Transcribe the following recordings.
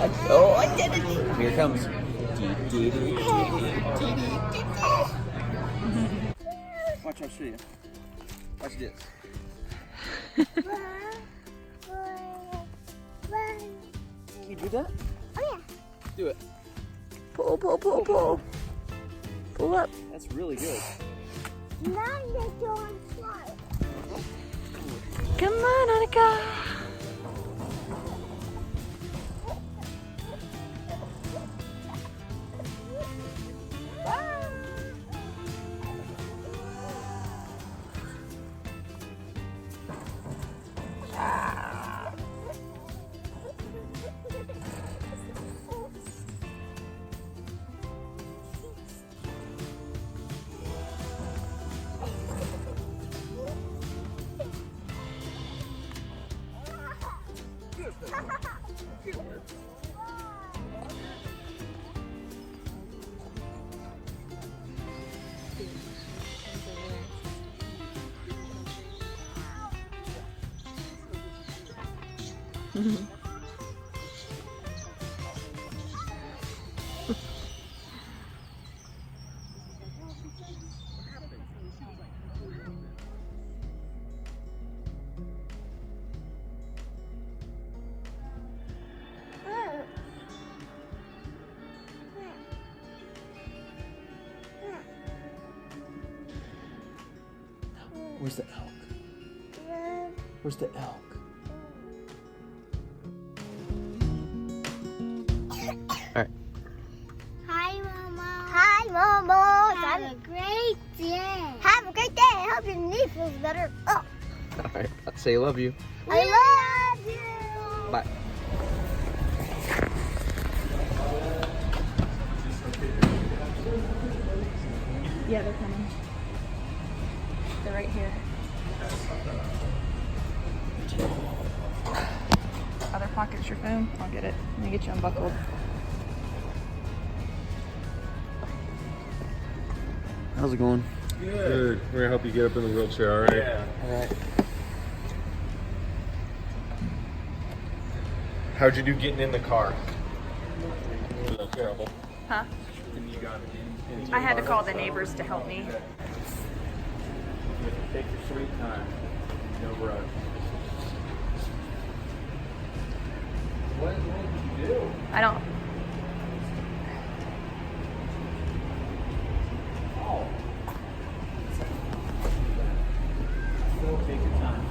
Oh, I did it! Here it comes. Watch, I'll show you. Watch this. Can you do that? Oh yeah. Do it. Pull, pull, pull, pull. Pull up. That's really good. Now you're doing smart. Come on, Annika. Where's the elk? Where's the elk? Alright. Hi, Momo. Hi, Momo. Have a great day. Have a great day. I hope your knee feels better. Oh. Alright, I'll say I love you. I love you. Bye. Yeah, they're coming. They're right here. Other pocket's your phone. I'll get it. Let me get you unbuckled. How's it going? Good. We're gonna help you get up in the wheelchair, all right? Yeah. Alright. How'd you do getting in the car? Was that terrible? Huh? I had to call the neighbors to help me. Take your sweet time. No rush. What did you do? I don't. Oh. Still take your time.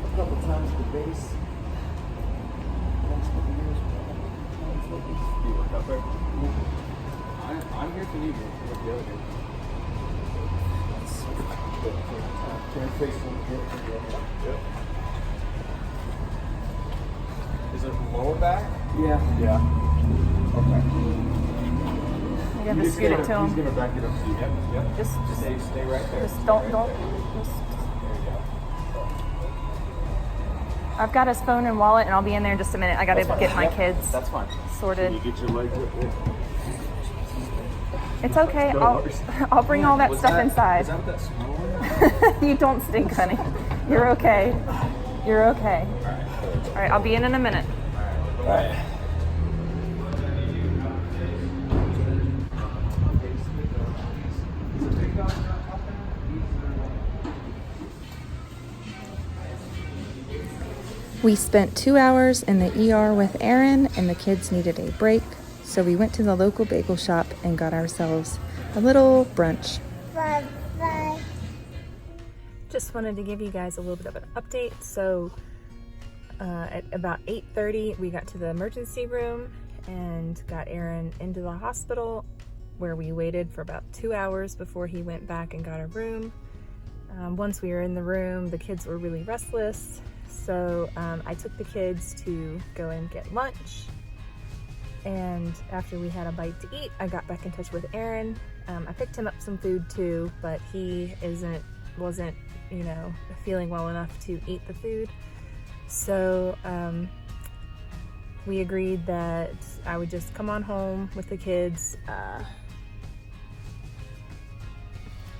A couple times at the base. Next couple years, you work out there? I'm here if you need me. With the other dude. Turn face a little bit. Yep. Is it lower back? Yeah. Yeah. Okay. You have to scoot it to He's him. gonna back it up to you. Yep. Just Stay right there. Just don't. There Just. you go. I've got his phone and wallet, and I'll be in there in just a minute. I gotta get my kids That's fine. sorted. You get your legs up there. It's okay. I'll bring all that stuff inside. Is that what that smell was? You don't stink, honey. You're okay. You're okay. All right, I'll be in a minute. All right. We spent 2 hours in the ER with Aaron, and the kids needed a break, so we went to the local bagel shop and got ourselves a little brunch. Bye bye. Just wanted to give you guys a little bit of an update. So at about 8:30, we got to the emergency room and got Aaron into the hospital, where we waited for about 2 hours before he went back and got a room. Once we were in the room, the kids were really restless, so I took the kids to go and get lunch. And after we had a bite to eat, I got back in touch with Aaron. I picked him up some food too, but he wasn't, feeling well enough to eat the food. So we agreed that I would just come on home with the kids.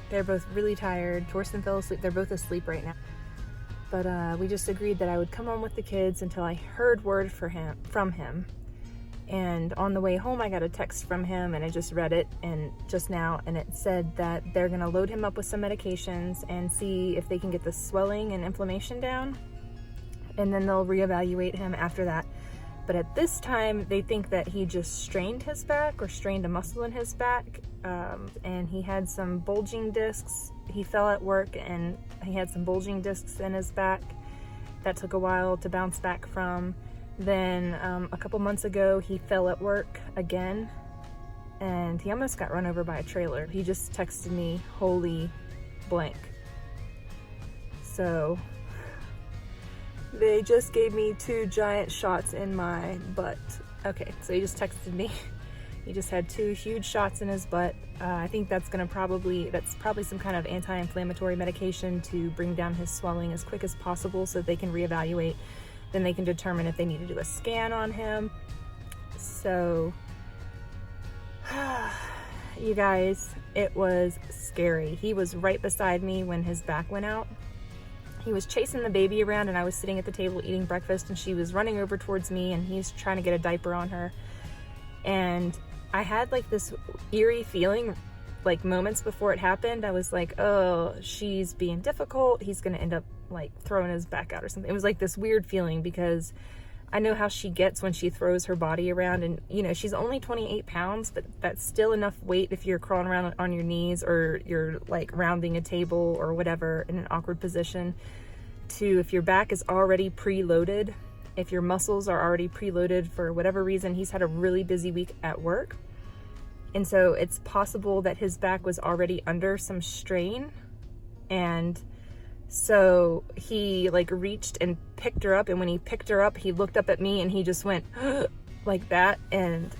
They're both really tired. Torsten fell asleep. They're both asleep right now. But we just agreed that I would come home with the kids until I heard word from him. And on the way home, I got a text from him, and I just read it and just now, and it said that they're gonna load him up with some medications and see if they can get the swelling and inflammation down, and then they'll reevaluate him after that. But at this time, they think that he just strained his back or strained a muscle in his back, and he had some bulging discs. He fell at work and he had some bulging discs in his back. That took a while to bounce back from. Then a couple months ago, he fell at work again, and he almost got run over by a trailer. He just texted me, holy blank. So they just gave me 2 giant shots in my butt. Okay, so he just texted me. He just had 2 huge shots in his butt. I think that's probably some kind of anti-inflammatory medication to bring down his swelling as quick as possible so they can reevaluate. Then they can determine if they need to do a scan on him. So, you guys, it was scary. He was right beside me when his back went out. He was chasing the baby around, and I was sitting at the table eating breakfast, and she was running over towards me, and he's trying to get a diaper on her. And I had like this eerie feeling, like moments before it happened. I was like, oh, she's being difficult. He's gonna end up like throwing his back out or something. It was like this weird feeling because I know how she gets when she throws her body around, and you know, she's only 28 pounds, but that's still enough weight if you're crawling around on your knees or you're like rounding a table or whatever in an awkward position, to if your back is already preloaded, if your muscles are already preloaded for whatever reason. He's had a really busy week at work, and so it's possible that his back was already under some strain, and so he like reached and picked her up, and when he picked her up, he looked up at me and he just went like that, and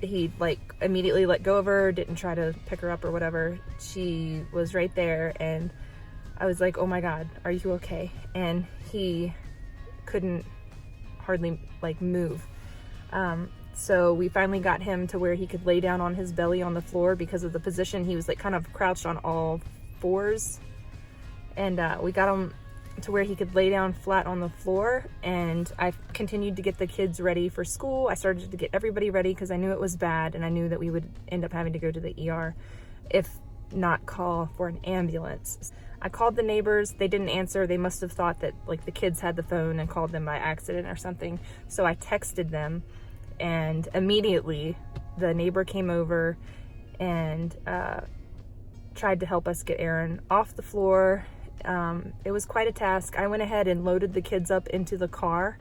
he like immediately let go of her, didn't try to pick her up or whatever. She was right there, and I was like, oh my God, are you okay? And he couldn't hardly like move. So we finally got him to where he could lay down on his belly on the floor because of the position. He was like kind of crouched on all 4s. And we got him to where he could lay down flat on the floor, and I continued to get the kids ready for school. I started to get everybody ready because I knew it was bad, and I knew that we would end up having to go to the ER, if not call for an ambulance. I called the neighbors. They didn't answer. They must have thought that like the kids had the phone and called them by accident or something. So I texted them, and immediately the neighbor came over and tried to help us get Aaron off the floor. It was quite a task. I went ahead and loaded the kids up into the car,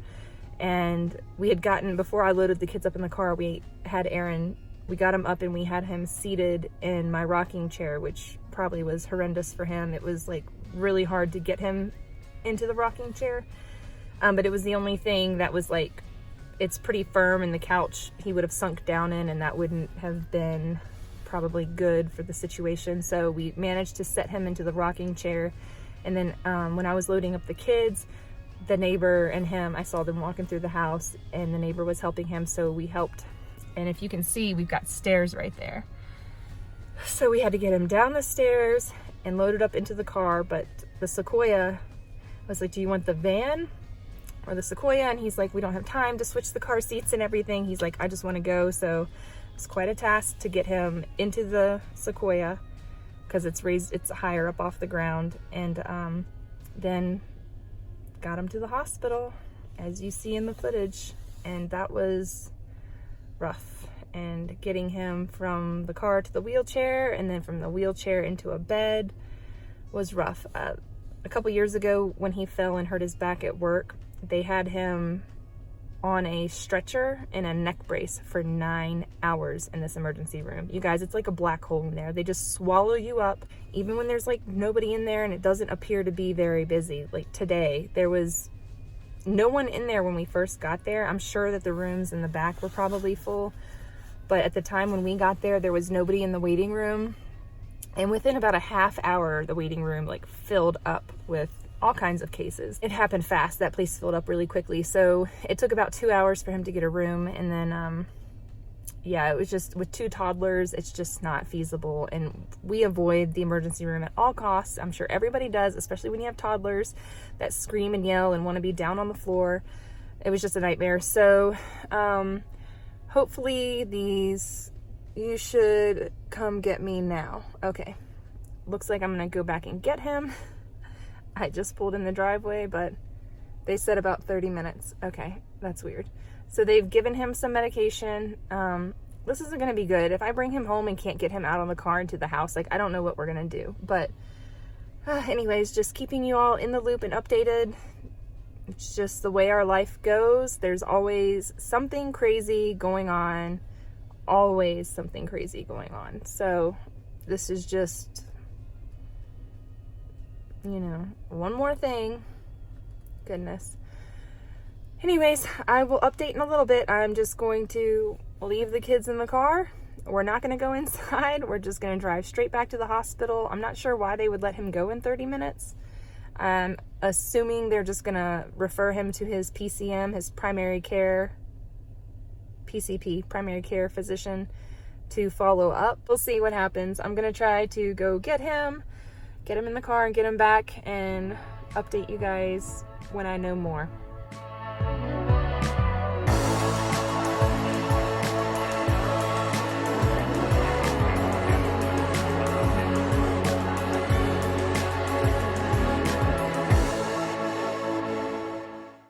and we had gotten, before I loaded the kids up in the car, we had Aaron, we got him up and we had him seated in my rocking chair, which probably was horrendous for him. It was like really hard to get him into the rocking chair, but it was the only thing that was like, it's pretty firm, and the couch he would have sunk down in, and that wouldn't have been probably good for the situation. So we managed to set him into the rocking chair. And then when I was loading up the kids, the neighbor and him, I saw them walking through the house, and the neighbor was helping him, so we helped. And if you can see, we've got stairs right there. So we had to get him down the stairs and load it up into the car, but the Sequoia was like, do you want the van or the Sequoia? And he's like, we don't have time to switch the car seats and everything. He's like, I just want to go. So it's quite a task to get him into the Sequoia because it's raised, it's higher up off the ground, and then got him to the hospital, as you see in the footage, and that was rough. And getting him from the car to the wheelchair, and then from the wheelchair into a bed, was rough. A couple years ago, when he fell and hurt his back at work, they had him on a stretcher and a neck brace for 9 hours in this emergency room. You guys, it's like a black hole in there. They just swallow you up, even when there's like nobody in there and it doesn't appear to be very busy. Like today, there was no one in there when we first got there. I'm sure that the rooms in the back were probably full, but at the time when we got there was nobody in the waiting room. And within about a half hour, the waiting room like filled up with all kinds of cases. It happened fast. That place filled up really quickly. So it took about 2 hours for him to get a room. And then, yeah, it was just with 2 toddlers, it's just not feasible. And we avoid the emergency room at all costs. I'm sure everybody does, especially when you have toddlers that scream and yell and want to be down on the floor. it was just a nightmare. So hopefully you should come get me now. Okay, looks like I'm gonna go back and get him. I just pulled in the driveway, but they said about 30 minutes. Okay, that's weird. So they've given him some medication. This isn't gonna be good. If I bring him home and can't get him out of the car into the house, like, I don't know what we're gonna do. But anyways, just keeping you all in the loop and updated. It's just the way our life goes. There's always something crazy going on. Always something crazy going on. So this is just, you know, one more thing. Goodness. Anyways, I will update in a little bit. I'm just going to leave the kids in the car. We're not going to go inside. We're just going to drive straight back to the hospital. I'm not sure why they would let him go in 30 minutes. I'm assuming they're just going to refer him to his PCM, his primary care, PCP, primary care physician, to follow up. We'll see what happens. I'm going to try to go get him in the car and get him back and update you guys when I know more.